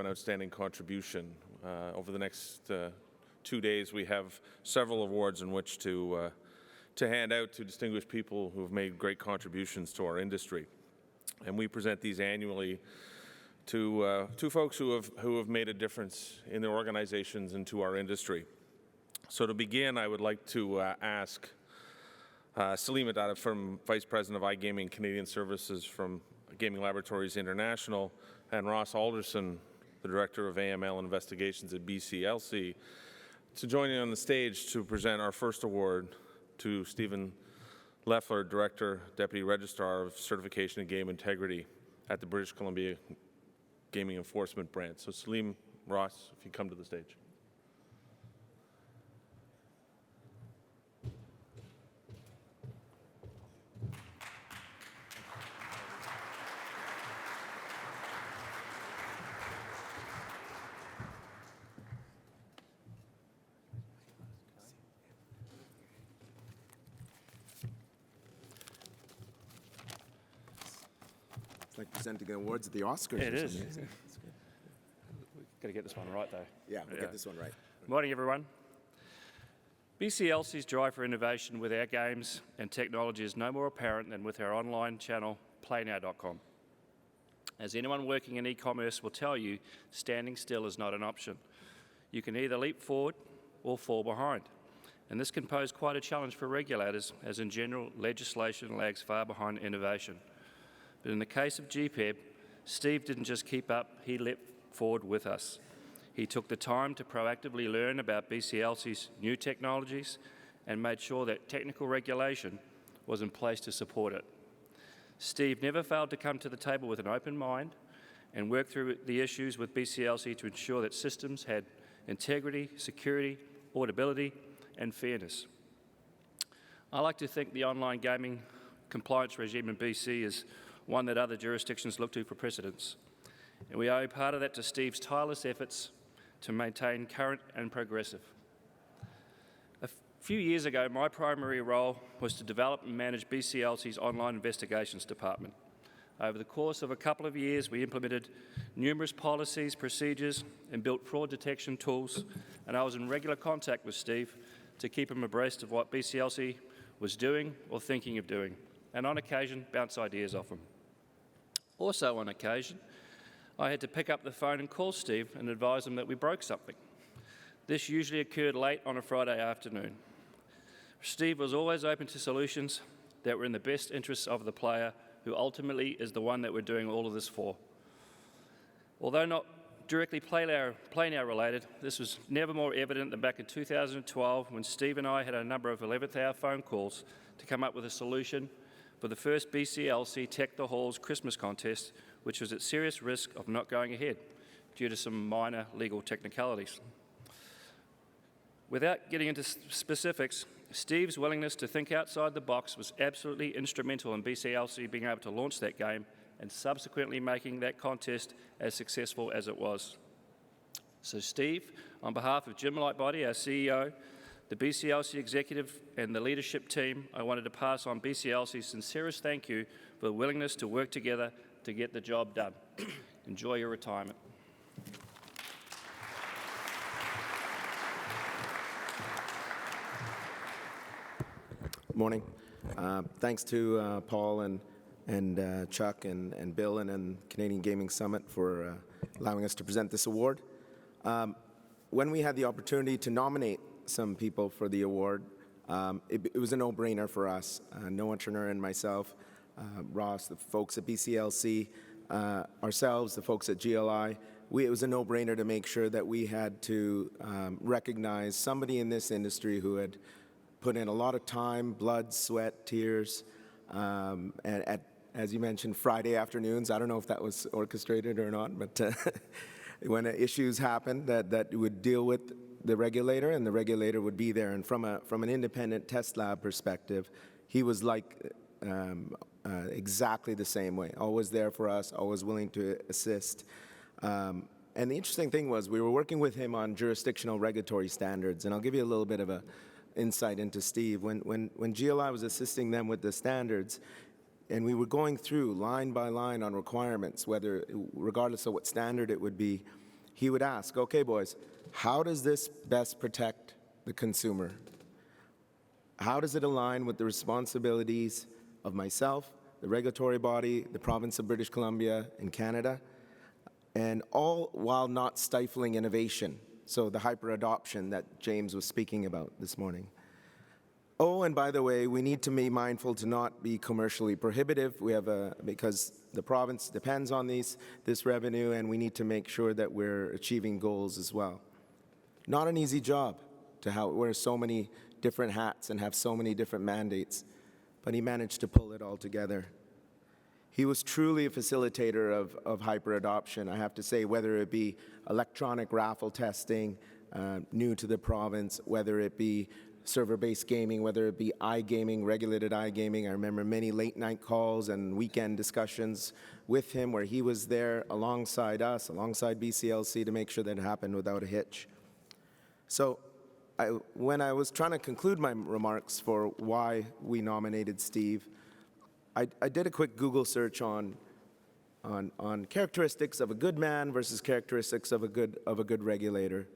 an outstanding contribution. Over the next 2 days, we have several awards in which to hand out to distinguished people who have made great contributions to our industry. And we present these annually to folks who have made a difference in their organizations and to our industry. So to begin, I would like to ask Salim Adada, from Vice President of iGaming Canadian Services from Gaming Laboratories International, and Ross Alderson, the Director of AML Investigations at BCLC, to join me on the stage to present our first award to Stephen Lefler, Director, Deputy Registrar of Certification and Game Integrity at the British Columbia Gaming Enforcement Branch. So Salim, Ross, if you come to the stage. Like presenting awards at the Oscars. It is. We've got to get this one right, though. Yeah, we'll get this one right. Morning, everyone. BCLC's drive for innovation with our games and technology is no more apparent than with our online channel, playnow.com. As anyone working in e-commerce will tell you, standing still is not an option. You can either leap forward or fall behind. And this can pose quite a challenge for regulators, as in general, legislation lags far behind innovation. But in the case of GPEB, Steve didn't just keep up, he leapt forward with us. He took the time to proactively learn about BCLC's new technologies and made sure that technical regulation was in place to support it. Steve never failed to come to the table with an open mind and work through the issues with BCLC to ensure that systems had integrity, security, auditability, and fairness. I like to think the online gaming compliance regime in BC is one that other jurisdictions look to for precedence. And we owe part of that to Steve's tireless efforts to maintain current and progressive. A few years ago, my primary role was to develop and manage BCLC's online investigations department. Over the course of a couple of years, we implemented numerous policies, procedures, and built fraud detection tools, and I was in regular contact with Steve to keep him abreast of what BCLC was doing or thinking of doing, and on occasion, bounce ideas off him. Also on occasion, I had to pick up the phone and call Steve and advise him that we broke something. This usually occurred late on a Friday afternoon. Steve was always open to solutions that were in the best interests of the player, who ultimately is the one that we're doing all of this for. Although not directly PlayNow related, this was never more evident than back in 2012 when Steve and I had a number of 11th hour phone calls to come up with a solution for the first BCLC Tech the Halls Christmas contest, which was at serious risk of not going ahead due to some minor legal technicalities. Without getting into specifics, Steve's willingness to think outside the box was absolutely instrumental in BCLC being able to launch that game and subsequently making that contest as successful as it was. So Steve, on behalf of Jim Lightbody, our CEO, the BCLC executive and the leadership team, I wanted to pass on BCLC's sincerest thank you for the willingness to work together to get the job done. Enjoy your retirement. Morning. Thanks to Paul and Chuck and Bill and Canadian Gaming Summit for allowing us to present this award. When we had the opportunity to nominate some people for the award, it was a no-brainer for us. Noah Turner and myself, Ross, the folks at BCLC, ourselves, the folks at GLI, it was a no-brainer to make sure that we had to recognize somebody in this industry who had put in a lot of time, blood, sweat, tears, as you mentioned, Friday afternoons. I don't know if that was orchestrated or not, but when issues happened that would deal with the regulator, and the regulator would be there. And from an independent test lab perspective, he was like exactly the same way, always there for us, always willing to assist. And the interesting thing was we were working with him on jurisdictional regulatory standards, and I'll give you a little bit of a insight into Steve. When GLI was assisting them with the standards, and we were going through line by line on requirements, regardless of what standard it would be, he would ask, okay, boys, how does this best protect the consumer? How does it align with the responsibilities of myself, the regulatory body, the province of British Columbia, and Canada, and all while not stifling innovation, so the hyper-adoption that James was speaking about this morning. Oh, and by the way, we need to be mindful to not be commercially prohibitive. We have because the province depends on this revenue, and we need to make sure that we're achieving goals as well. Not an easy job to wear so many different hats and have so many different mandates, but he managed to pull it all together. He was truly a facilitator of hyper-adoption, I have to say, whether it be electronic raffle testing, new to the province, whether it be server-based gaming, whether it be iGaming, regulated iGaming. I remember many late-night calls and weekend discussions with him where he was there alongside us, alongside BCLC, to make sure that it happened without a hitch. So when I was trying to conclude my remarks for why we nominated Steve, I did a quick Google search on characteristics of a good man versus characteristics of a good regulator,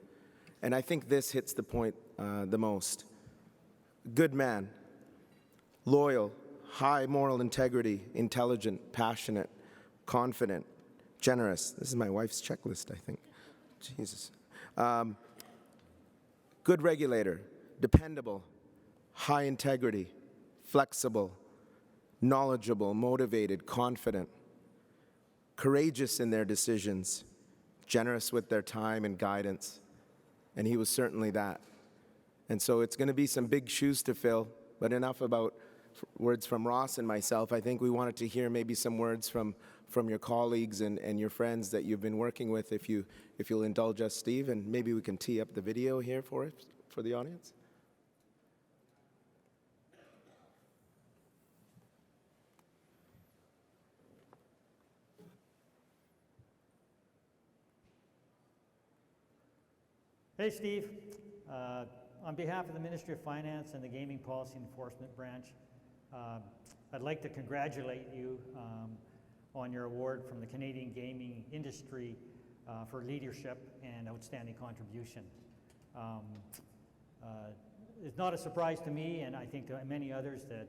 and I think this hits the point the most. Good man, loyal, high moral integrity, intelligent, passionate, confident, generous. This is my wife's checklist, I think. Jesus. Good regulator, dependable, high integrity, flexible, knowledgeable, motivated, confident, courageous in their decisions, generous with their time and guidance. And he was certainly that. And so it's going to be some big shoes to fill, but enough about words from Ross and myself. I think we wanted to hear maybe some words from your colleagues and your friends that you've been working with, if you'll indulge us, Steve, and maybe we can tee up the video here for the audience. Hey, Steve. On behalf of the Ministry of Finance and the Gaming Policy Enforcement Branch, I'd like to congratulate you on your award from the Canadian gaming industry for leadership and outstanding contribution. It's not a surprise to me, and I think to many others, that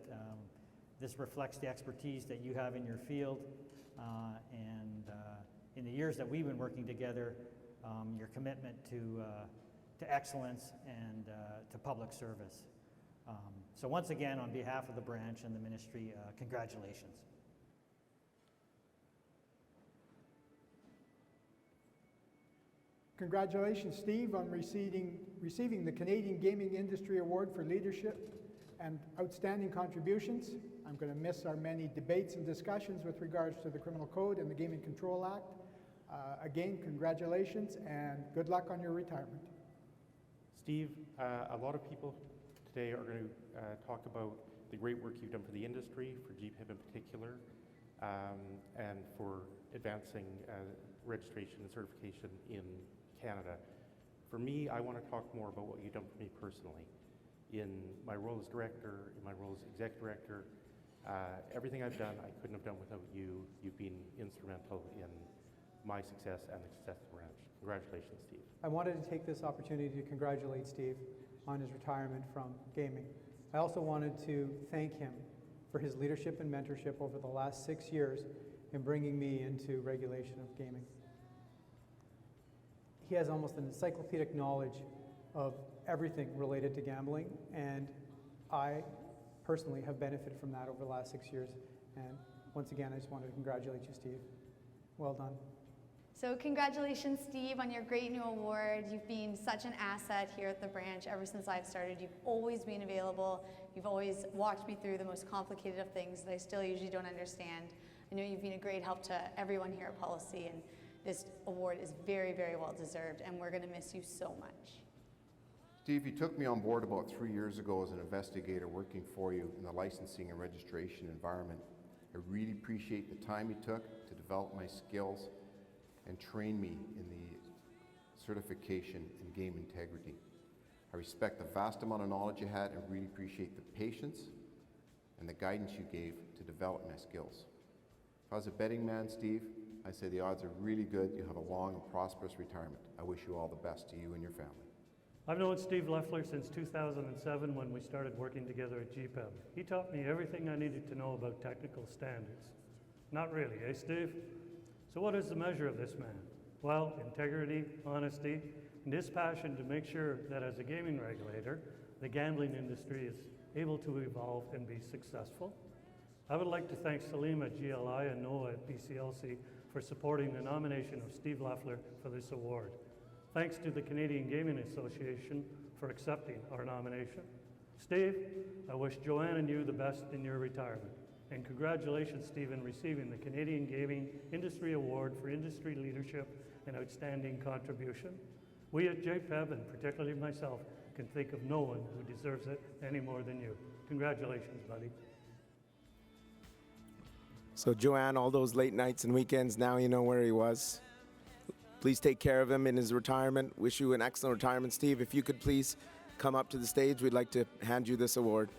this reflects the expertise that you have in your field, and in the years that we've been working together, your commitment to excellence and to public service. So once again, on behalf of the branch and the ministry, congratulations. Congratulations, Steve, on receiving the Canadian Gaming Industry Award for leadership and outstanding contributions. I'm going to miss our many debates and discussions with regards to the Criminal Code and the Gaming Control Act. Again, congratulations and good luck on your retirement. Steve, a lot of people today are going to talk about the great work you've done for the industry, for GPIB in particular, and for advancing registration and certification in Canada. For me, I want to talk more about what you've done for me personally. In my role as director, in my role as executive director, everything I've done, I couldn't have done without you. You've been instrumental in my success and the success of the branch. Congratulations, Steve. I wanted to take this opportunity to congratulate Steve on his retirement from gaming. I also wanted to thank him for his leadership and mentorship over the last 6 years in bringing me into regulation of gaming. He has almost an encyclopedic knowledge of everything related to gambling, and I personally have benefited from that over the last 6 years. And once again, I just wanted to congratulate you, Steve. Well done. So congratulations, Steve, on your great new award. You've been such an asset here at the branch ever since I've started. You've always been available. You've always walked me through the most complicated of things that I still usually don't understand. I know you've been a great help to everyone here at Policy, and this award is very, very well deserved, and we're going to miss you so much. Steve, you took me on board about 3 years ago as an investigator working for you in the licensing and registration environment. I really appreciate the time you took to develop my skills and train me in the certification in game integrity. I respect the vast amount of knowledge you had and really appreciate the patience and the guidance you gave to develop my skills. If I was a betting man, Steve, I say the odds are really good. You have a long and prosperous retirement. I wish you all the best to you and your family. I've known Steve Lefler since 2007 when we started working together at GPEB. He taught me everything I needed to know about technical standards. Not really, eh, Steve? So what is the measure of this man? Well, integrity, honesty, and his passion to make sure that as a gaming regulator, the gambling industry is able to evolve and be successful. I would like to thank Salim at GLI and Noah at BCLC for supporting the nomination of Steve Lefler for this award. Thanks to the Canadian Gaming Association for accepting our nomination. Steve, I wish Joanne and you the best in your retirement. And congratulations, Steve, in receiving the Canadian Gaming Industry Award for Industry Leadership and Outstanding Contribution. We at JPEB, and particularly myself, can think of no one who deserves it any more than you. Congratulations, buddy. So Joanne, all those late nights and weekends, now you know where he was. Please take care of him in his retirement. Wish you an excellent retirement, Steve. If you could please come up to the stage, we'd like to hand you this award.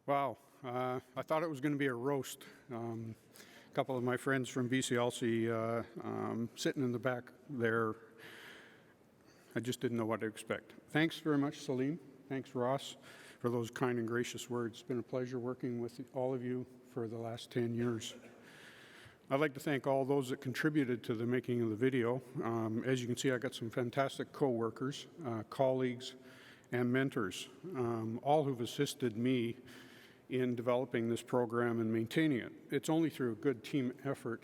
Wow, I thought it was going to be a roast. A couple of my friends from BCLC sitting in the back there, I just didn't know what to expect. Thanks very much, Salim. Thanks, Ross, for those kind and gracious words. It's been a pleasure working with all of you for the last 10 years. I'd like to thank all those that contributed to the making of the video. As you can see, I got some fantastic co-workers, colleagues, and mentors, all who've assisted me in developing this program and maintaining it. It's only through a good team effort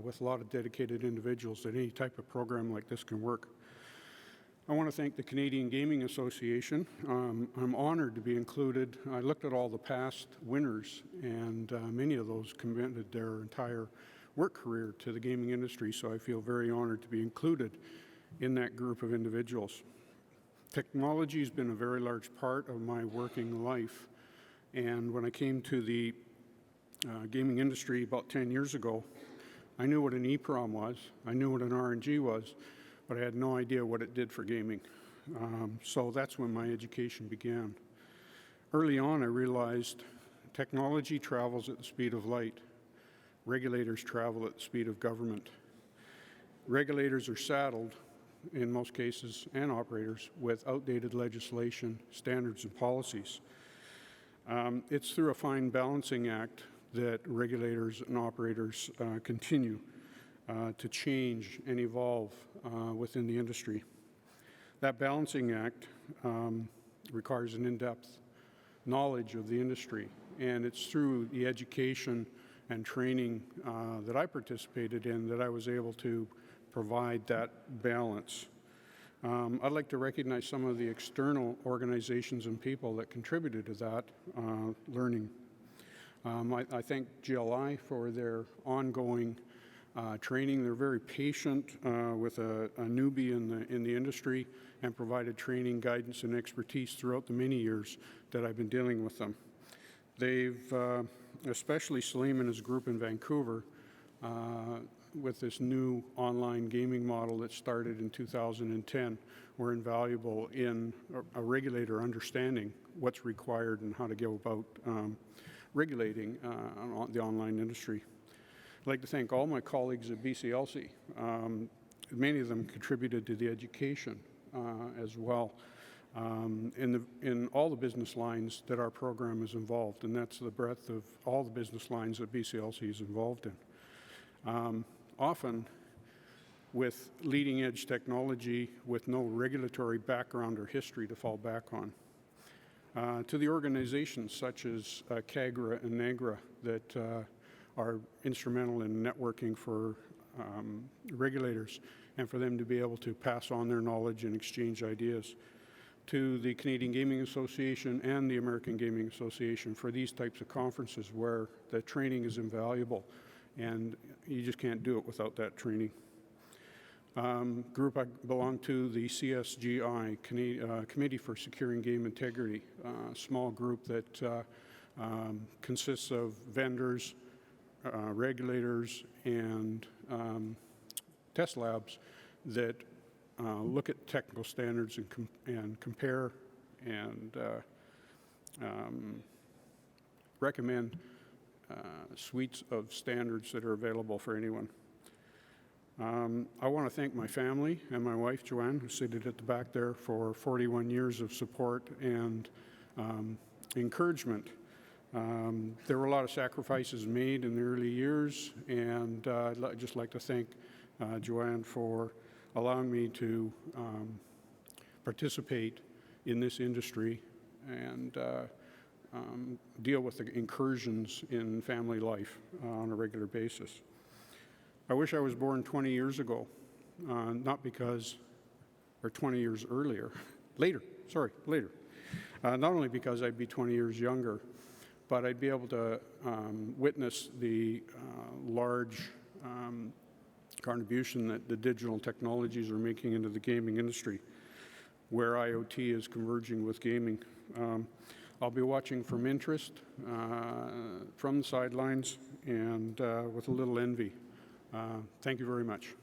with a lot of dedicated individuals that any type of program like this can work. I want to thank the Canadian Gaming Association. I'm honored to be included. I looked at all the past winners, and many of those committed their entire work career to the gaming industry, so I feel very honored to be included in that group of individuals. Technology has been a very large part of my working life, and when I came to the gaming industry about 10 years ago, I knew what an EEPROM was, I knew what an RNG was, but I had no idea what it did for gaming. So that's when my education began. Early on, I realized technology travels at the speed of light. Regulators travel at the speed of government. Regulators are saddled, in most cases, and operators, with outdated legislation, standards, and policies. It's through a fine balancing act that regulators and operators continue to change and evolve within the industry. That balancing act requires an in-depth knowledge of the industry, and it's through the education and training that I participated in that I was able to provide that balance. I'd like to recognize some of the external organizations and people that contributed to that learning. I thank GLI for their ongoing training. They're very patient with a newbie in the industry and provided training, guidance, and expertise throughout the many years that I've been dealing with them. They've, especially Salim and his group in Vancouver, with this new online gaming model that started in 2010, were invaluable in a regulator understanding what's required and how to go about regulating the online industry. I'd like to thank all my colleagues at BCLC. Many of them contributed to the education as well in all the business lines that our program is involved, and that's the breadth of all the business lines that BCLC is involved in. often with leading edge technology with no regulatory background or history to fall back on. To the organizations such as CAGRA and NAGRA that are instrumental in networking for regulators and for them to be able to pass on their knowledge and exchange ideas. To the Canadian Gaming Association and the American Gaming Association for these types of conferences where the training is invaluable and you just can't do it without that training. Group I belong to, the CSGI, Committee for Securing Game Integrity, a small group that consists of vendors, regulators, and test labs that look at technical standards and compare and recommend suites of standards that are available for anyone. I want to thank my family and my wife, Joanne, who's seated at the back there, for 41 years of support and encouragement. There were a lot of sacrifices made in the early years, and I'd just like to thank Joanne for allowing me to participate in this industry and deal with the incursions in family life on a regular basis. I wish I was born 20 years ago, not because, or 20 years earlier, later. Not only because I'd be 20 years younger, but I'd be able to witness the large contribution that the digital technologies are making into the gaming industry, where IoT is converging with gaming. I'll be watching from interest, from the sidelines, and with a little envy. Thank you very much.